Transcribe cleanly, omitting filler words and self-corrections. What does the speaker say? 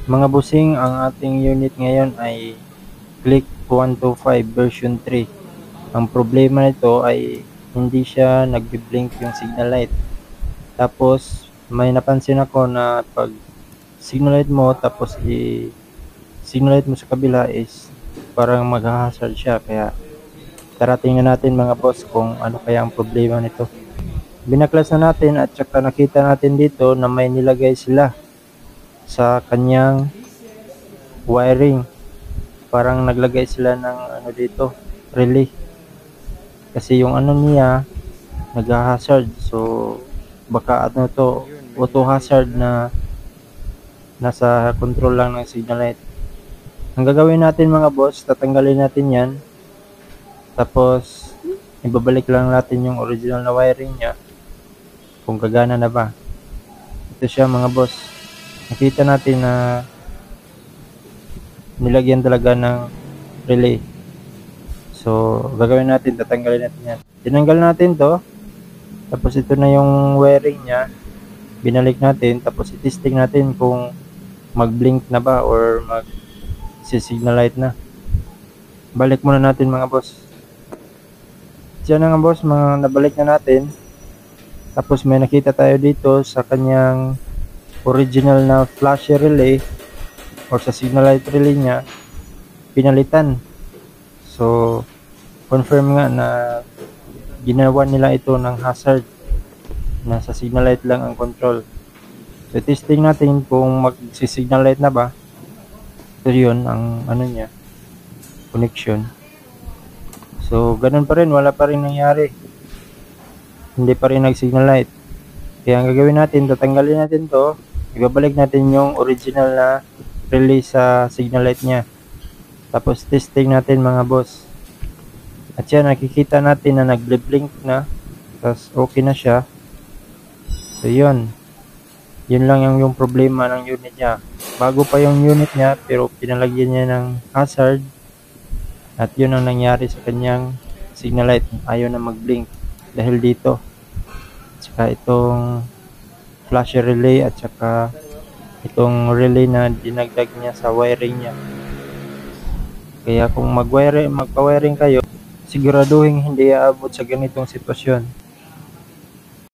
Mga busing, ang ating unit ngayon ay Click 125 version 3. Ang problema nito ay hindi siya nagbi-blink yung signal light. Tapos may napansin ako na pag signal light mo tapos signal light mo sa kabila is parang mag-hazard siya. Kaya tara tingnan natin mga boss kung ano kaya ang problema nito. Binaklas na natin at saka nakita natin dito na may nilagay sila sa kanyang wiring. Parang naglagay sila ng ano dito, relay. Kasi yung ano niya nag-hazard. So baka ano to, auto hazard na nasa control lang ng signal light. Ang gagawin natin mga boss, tatanggalin natin yan. Tapos ibabalik lang natin yung original na wiring niya kung gagana na ba. Ito siya mga boss. Nakita natin na nilagyan talaga ng relay. So gagawin natin, tatanggalin natin yan. Tinanggal natin to. Tapos ito na yung wiring niya. Binalik natin. Tapos i-testing natin kung mag-blink na ba or mag-signal light na. Balik muna natin mga boss. Diyan na nga boss, mga nabalik na natin. Tapos may nakita tayo dito sa kanyang original na flasher relay or sa signal light relay niya, pinalitan. So confirm nga na ginawa nila ito ng hazard, na sa signal light lang ang control. So testing natin kung mag-signal light na ba. Ito yun ang ano niya, connection. So ganun pa rin, wala pa rin nangyari, hindi pa rin nag-signal light. Kaya ang gagawin natin, tatanggalin natin to, ibabalik natin yung original na relay sa signal light nya. Tapos testing natin mga boss. At yan, nakikita natin na nag-blink na. Tapos okay na siya. So yun lang yung problema ng unit nya. Bago pa yung unit nya pero pinalagyan niya ng hazard. At yun ang nangyari sa kanyang signal light. Ayaw na mag-blink dahil dito. At saka itong flasher relay at saka itong relay na dinagdag niya sa wiring niya. Kaya kung magpa-wiring kayo, siguraduhin hindi aabot sa ganitong sitwasyon.